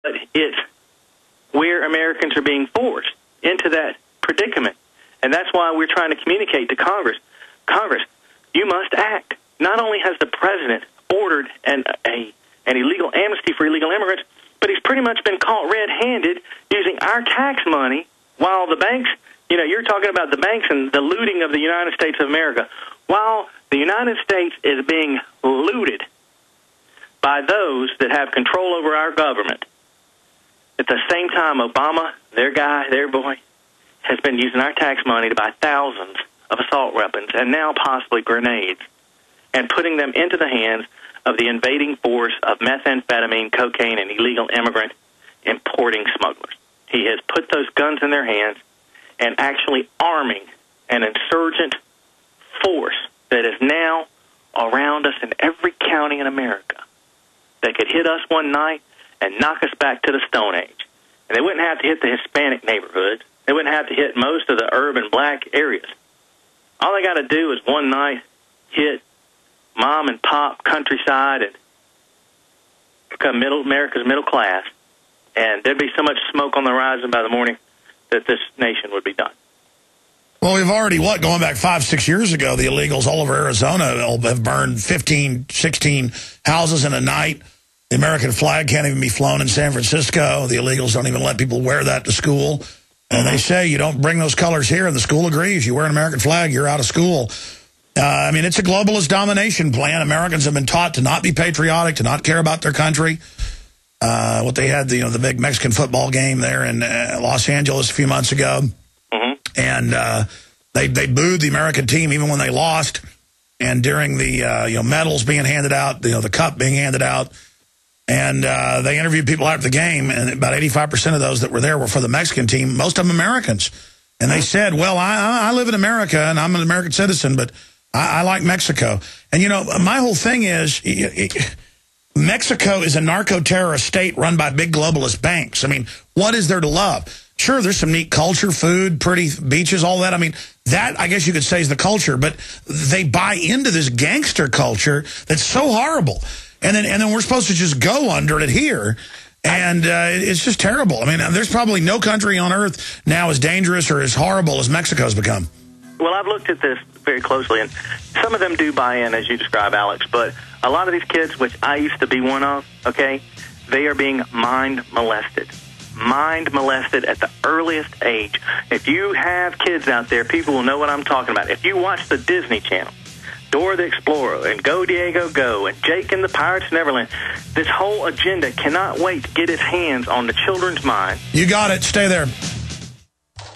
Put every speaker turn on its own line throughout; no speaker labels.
But it's where Americans are being forced into that predicament. And that's why we're trying to communicate to Congress. Congress, you must act. Not only has the president ordered an illegal amnesty for illegal immigrants, but he's pretty much been caught red-handed using our tax money while the banks, you're talking about the banks and the looting of the United States of America. While the United States is being looted by those that have control over our government, at the same time, Obama, their boy, has been using our tax money to buy thousands of assault weapons and now possibly grenades and putting them into the hands of the invading force of methamphetamine, cocaine, and illegal immigrant importing smugglers. He has put those guns in their hands and actually arming an insurgent force that is now around us in every county in America that could hit us one night and knock us back to the Stone Age. And they wouldn't have to hit the Hispanic neighborhoods. They wouldn't have to hit most of the urban black areas. All they got to do is one night hit mom and pop countryside and become America's middle class, and there'd be so much smoke on the horizon by the morning that this nation would be done.
Well, we've already, going back 5-6 years ago, the illegals all over Arizona have burned 15, 16 houses in a night. The American flag can't even be flown in San Francisco. The illegals don't even let people wear that to school. And they say you don't bring those colors here, and the school agrees. You wear an American flag, you're out of school. It's a globalist domination plan. Americans have been taught to not be patriotic, to not care about their country. What they had, the big Mexican football game there in Los Angeles a few months ago. And they booed the American team even when they lost. And during the medals being handed out, the cup being handed out, and they interviewed people after the game, and about 85% of those that were there were for the Mexican team, most of them Americans. And they said, well, I live in America, and I'm an American citizen, but I like Mexico. And, my whole thing is Mexico is a narco-terrorist state run by big globalist banks. What is there to love? Sure, there's some neat culture, food, pretty beaches, all that. That, I guess you could say, is the culture. But they buy into this gangster culture that's so horrible. And then we're supposed to just go under it here. And it's just terrible. There's probably no country on earth now as dangerous or as horrible as Mexico's become.
Well, I've looked at this very closely, and some of them do buy in, as you describe, Alex. But a lot of these kids, which I used to be one of, they are being mind molested. Mind molested at the earliest age. If you have kids out there, people will know what I'm talking about. If you watch the Disney Channel, Dora the Explorer, and Go Diego Go, and Jake and the Pirates of Neverland, this whole agenda cannot wait to get its hands on the children's mind.
You got it. Stay there.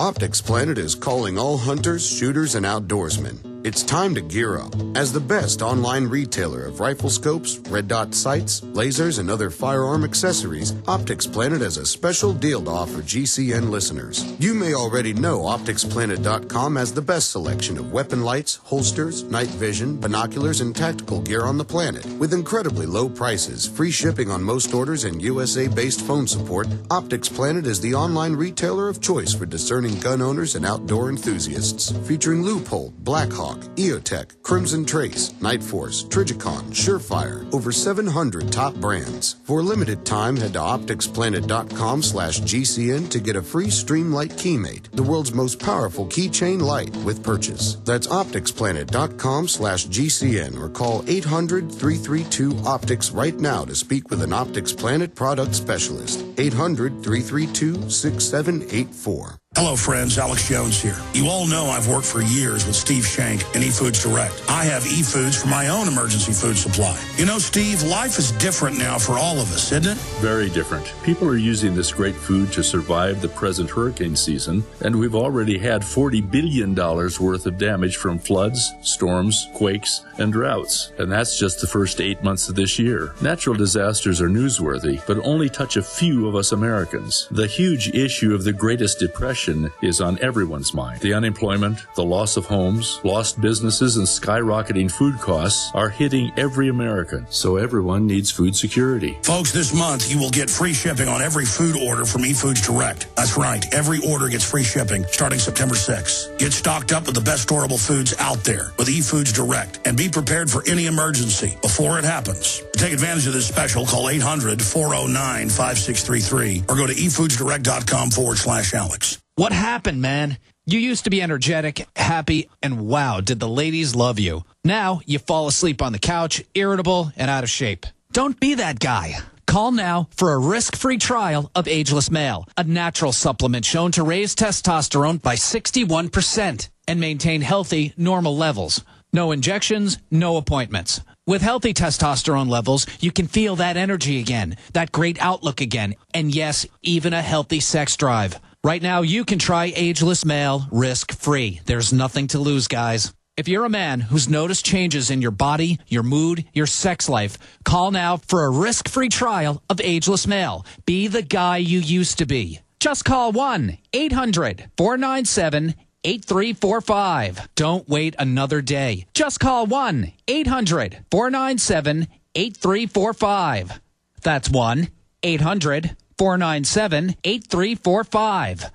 Optics Planet is calling all hunters, shooters, and outdoorsmen. It's time to gear up. As the best online retailer of rifle scopes, red dot sights, lasers, and other firearm accessories, Optics Planet has a special deal to offer GCN listeners. You may already know OpticsPlanet.com has the best selection of weapon lights, holsters, night vision, binoculars, and tactical gear on the planet. With incredibly low prices, free shipping on most orders, and USA-based phone support, Optics Planet is the online retailer of choice for discerning gun owners and outdoor enthusiasts. Featuring Loophole, Blackhawk, EOTech, Crimson Trace, Night Force, Trijicon, Surefire, over 700 top brands. For a limited time, head to opticsplanet.com/GCN to get a free Streamlight Keymate, the world's most powerful keychain light with purchase. That's opticsplanet.com/GCN or call 800-332-OPTICS right now to speak with an Optics Planet product specialist. 800-332-6784.
Hello, friends. Alex Jones here. You all know I've worked for years with Steve Shank and eFoods Direct. I have eFoods for my own emergency food supply. Steve, life is different now for all of us, isn't it?
Very different. People are using this great food to survive the present hurricane season, and we've already had $40 billion worth of damage from floods, storms, quakes, and droughts. And that's just the first 8 months of this year. Natural disasters are newsworthy, but only touch a few of us Americans. The huge issue of the Greatest Depression is on everyone's mind. The unemployment, the loss of homes, lost businesses, and skyrocketing food costs are hitting every American. So everyone needs food security.
Folks, this month you will get free shipping on every food order from eFoods Direct. That's right. Every order gets free shipping starting September 6th. Get stocked up with the best storable foods out there with eFoods Direct and be prepared for any emergency before it happens. take advantage of this special, call 800-409-5633 or go to efoodsdirect.com/Alex.
What happened, man? You used to be energetic, happy, and wow, did the ladies love you. Now you fall asleep on the couch, irritable, and out of shape. Don't be that guy. Call now for a risk-free trial of Ageless Male, a natural supplement shown to raise testosterone by 61% and maintain healthy, normal levels. No injections, no appointments. With healthy testosterone levels, you can feel that energy again, that great outlook again, and yes, even a healthy sex drive. Right now, you can try Ageless Male risk-free. There's nothing to lose, guys. If you're a man who's noticed changes in your body, your mood, your sex life, call now for a risk-free trial of Ageless Male. Be the guy you used to be. Just call 1-800-497-8345. Don't wait another day. Just call 1-800-497-8345. That's 1-800-497-8345.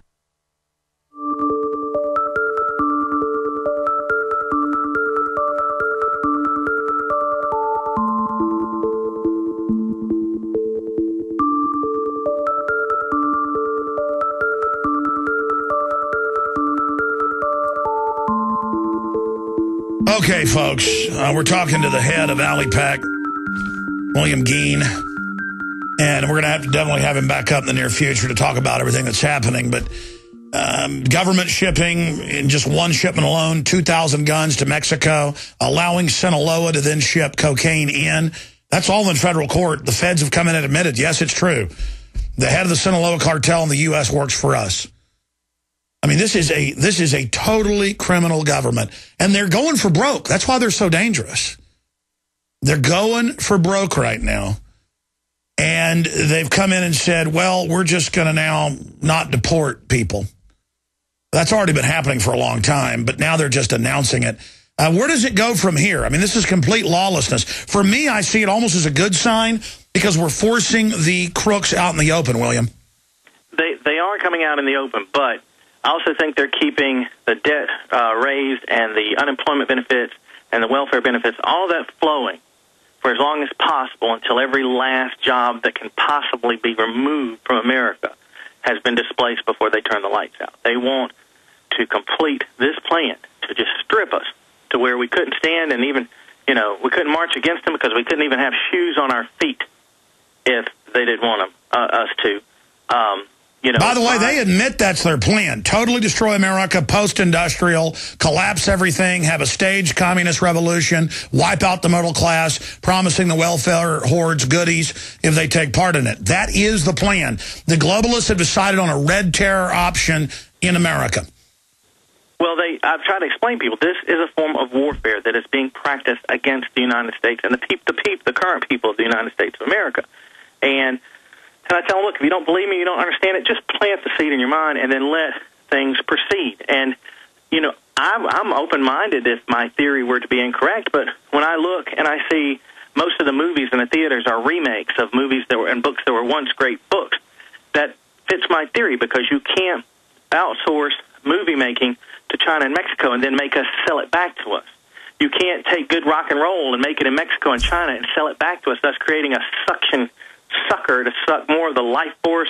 Okay, folks, we're talking to the head of ALIPAC, William Gheen, and we're going to have to definitely have him back up in the near future to talk about everything that's happening. But government shipping, in just one shipment alone, 2,000 guns to Mexico, allowing Sinaloa to then ship cocaine in. That's all in federal court. The feds have come in and admitted, yes, it's true. The head of the Sinaloa cartel in the U.S. works for us. I mean, this is a totally criminal government, and they're going for broke. That's why they're so dangerous. They're going for broke right now, and they've come in and said, well, we're just going to now not deport people. That's already been happening for a long time, but now they're just announcing it. Where does it go from here? I mean, this is complete lawlessness. For me, I see it almost as a good sign because we're forcing the crooks out in the open, William.
They are coming out in the open, but I also think they're keeping the debt raised and the unemployment benefits and the welfare benefits, all that flowing for as long as possible until every last job that can possibly be removed from America has been displaced before they turn the lights out. They want to complete this plan to just strip us to where we couldn't stand and even, we couldn't march against them because we couldn't even have shoes on our feet if they didn't want us to.
By the way, they admit that's their plan. Totally destroy America, post-industrial, collapse everything, have a staged communist revolution, wipe out the middle class, promising the welfare hordes goodies if they take part in it. That is the plan. The globalists have decided on a red terror option in America.
Well, I've tried to explain to people this is a form of warfare that is being practiced against the United States and the current people of the United States of America. And I tell them, look, if you don't believe me, you don't understand it, just plant the seed in your mind and then let things proceed. And, I'm open-minded if my theory were to be incorrect, but when I look and I see most of the movies in the theaters are remakes of movies and books that were once great books, that fits my theory because you can't outsource movie making to China and Mexico and then make us sell it back to us. You can't take good rock and roll and make it in Mexico and China and sell it back to us, thus creating a sucker to suck more of the life force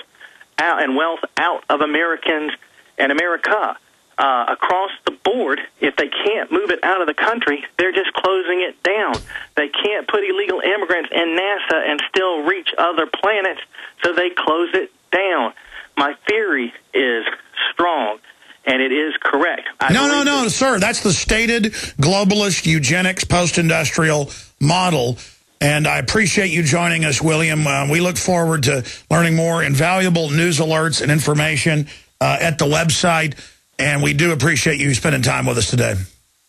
out and wealth out of Americans and America. Across the board, if they can't move it out of the country, they're just closing it down. They can't put illegal immigrants in NASA and still reach other planets, so they close it down. My theory is strong, and it is correct.
No, sir. That's the stated globalist eugenics post-industrial model. And I appreciate you joining us, William. We look forward to learning more invaluable news alerts and information at the website. And we do appreciate you spending time with us today.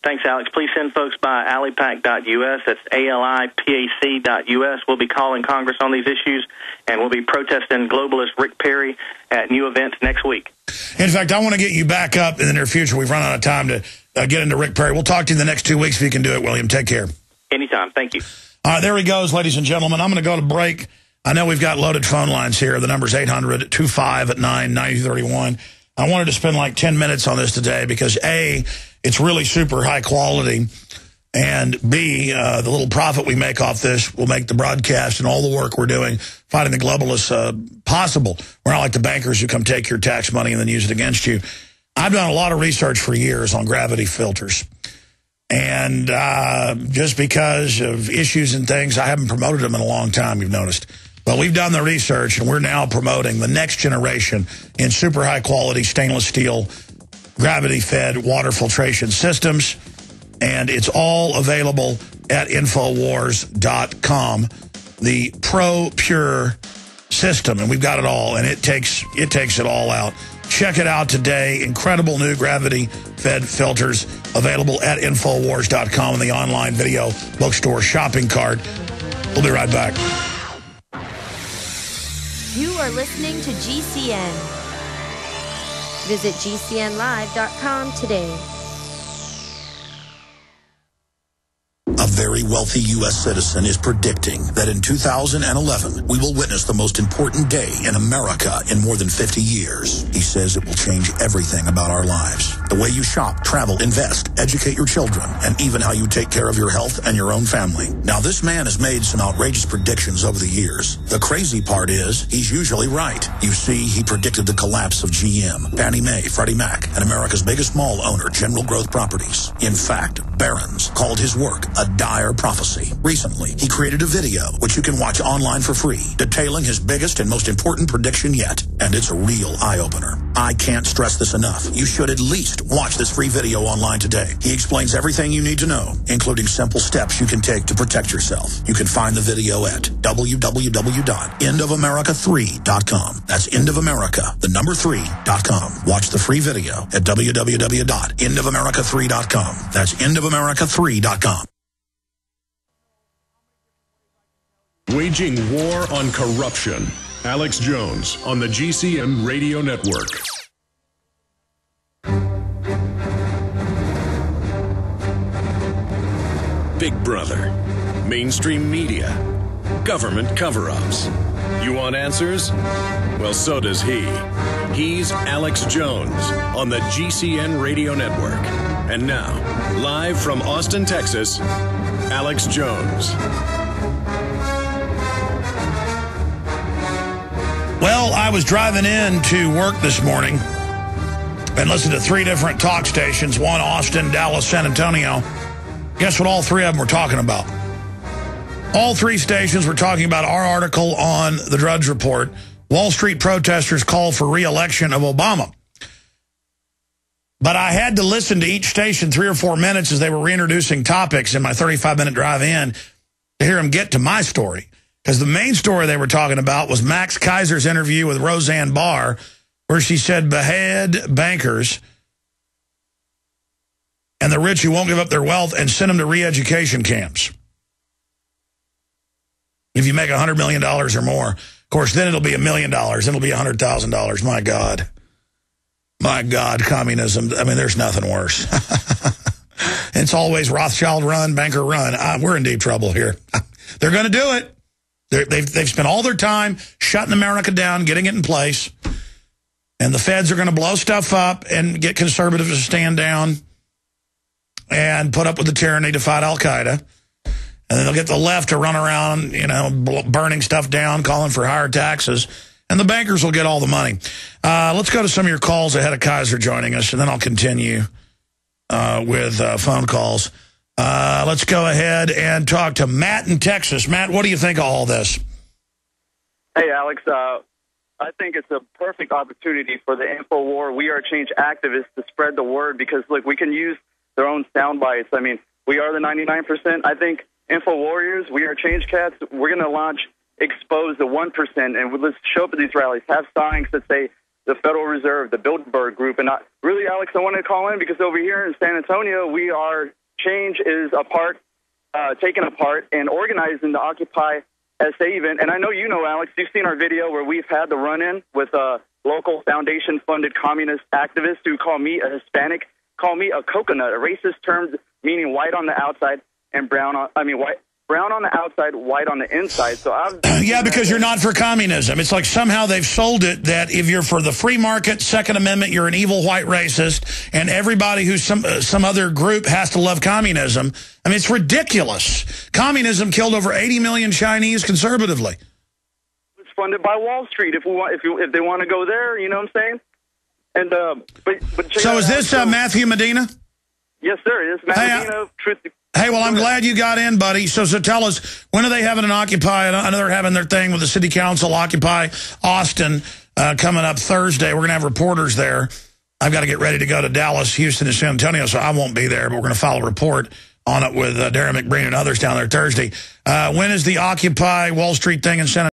Thanks, Alex. Please send folks by alipac.us. That's ALIPAC.us. We'll be calling Congress on these issues, and we'll be protesting globalist Rick Perry at new events next week.
In fact, I want to get you back up in the near future. We've run out of time to get into Rick Perry. We'll talk to you in the next 2 weeks if you can do it, William. Take care.
Anytime. Thank you.
All right, there he goes, ladies and gentlemen. I'm going to go to break. I know we've got loaded phone lines here. The number's 800-259-9031. I wanted to spend like 10 minutes on this today because, A, it's really super high quality. And B, the little profit we make off this will make the broadcast and all the work we're doing fighting the globalists possible. We're not like the bankers who come take your tax money and then use it against you. I've done a lot of research for years on gravity filters. And just because of issues and things, I haven't promoted them in a long time, you've noticed. But we've done the research, and we're now promoting the next generation in super high-quality stainless steel gravity-fed water filtration systems. And it's all available at Infowars.com, the Pro Pure system. And we've got it all, and it takes it all out. Check it out today. Incredible new gravity-fed filters available at Infowars.com in the online video bookstore shopping cart. We'll be right back.
You are listening to GCN. Visit GCNlive.com today.
A very wealthy U.S. citizen is predicting that in 2011, we will witness the most important day in America in more than 50 years. He says it will change everything about our lives. The way you shop, travel, invest, educate your children, and even how you take care of your health and your own family. Now, this man has made some outrageous predictions over the years. The crazy part is, he's usually right. You see, he predicted the collapse of GM, Fannie Mae, Freddie Mac, and America's biggest mall owner, General Growth Properties. In fact, Barron's called his work a dire prophecy. Recently, he created a video, which you can watch online for free, detailing his biggest and most important prediction yet. And it's a real eye-opener. I can't stress this enough. You should at least watch this free video online today. He explains everything you need to know, including simple steps you can take to protect yourself. You can find the video at www.endofamerica3.com. That's endofamerica, the number 3.com. Watch the free video at www.endofamerica3.com. That's endofamerica3.com.
Waging war on corruption. Alex Jones on the GCN Radio Network. Big Brother, mainstream media, government cover-ups. You want answers? Well, so does he. He's Alex Jones on the GCN Radio Network. And now, live from Austin, Texas, Alex Jones.
Well, I was driving in to work this morning and listened to 3 different talk stations, one Austin, Dallas, San Antonio. Guess what all 3 of them were talking about? All 3 stations were talking about our article on the Drudge Report, Wall Street protesters call for re-election of Obama. But I had to listen to each station 3 or 4 minutes as they were reintroducing topics in my 35-minute drive in to hear them get to my story. Because the main story they were talking about was Max Keiser's interview with Roseanne Barr, where she said behead bankers and the rich who won't give up their wealth and send them to re-education camps. If you make $100 million or more, of course, then it'll be $1 million. It'll be $100,000. My God. My God, communism. I mean, there's nothing worse. It's always Rothschild run, banker run. We're in deep trouble here. They're going to do it. They've spent all their time shutting America down, getting it in place. And the feds are going to blow stuff up and get conservatives to stand down and put up with the tyranny to fight al-Qaeda. And then they'll get the left to run around, you know, burning stuff down, calling for higher taxes. And the bankers will get all the money. Let's go to some of your calls ahead of Keiser joining us, and then I'll continue with phone calls. Let's go ahead and talk to Matt in Texas. Matt, what do you think of all this?
Hey, Alex. I think it's a perfect opportunity for the InfoWar We Are Change activists to spread the word because, look, we can use their own sound bites. I mean, we are the 99%. I think InfoWarriors, We Are Change Cats, we're going to launch Expose the 1%, and let's show up at these rallies, have signs that say the Federal Reserve, the Bilderberg Group. And really, Alex, I wanted to call in because over here in San Antonio, We Are Change is taken apart and organized in the Occupy SA event. And I know you know, Alex, you've seen our video where we've had the run-in with local foundation-funded communist activists who call me a Hispanic, call me a coconut, a racist term meaning white on the outside and brown on, white brown on the outside, white on the inside. So
yeah, because you're not for communism. It's like somehow they've sold it that if you're for the free market, Second Amendment, you're an evil white racist, and everybody who's some other group has to love communism. I mean, it's ridiculous. Communism killed over 80 million Chinese conservatively.
It's funded by Wall Street. If they want to go there, you know what I'm saying? And but
so is this Matthew Medina?
Yes, sir. It is Matthew Medina.
Hey, well, I'm glad you got in, buddy. So tell us, when are they having an Occupy? I know they're having their thing with the city council, Occupy Austin, coming up Thursday. We're going to have reporters there. I've got to get ready to go to Dallas, Houston, and San Antonio, so I won't be there, but we're going to file a report on it with Darren McBreen and others down there Thursday. When is the Occupy Wall Street thing in San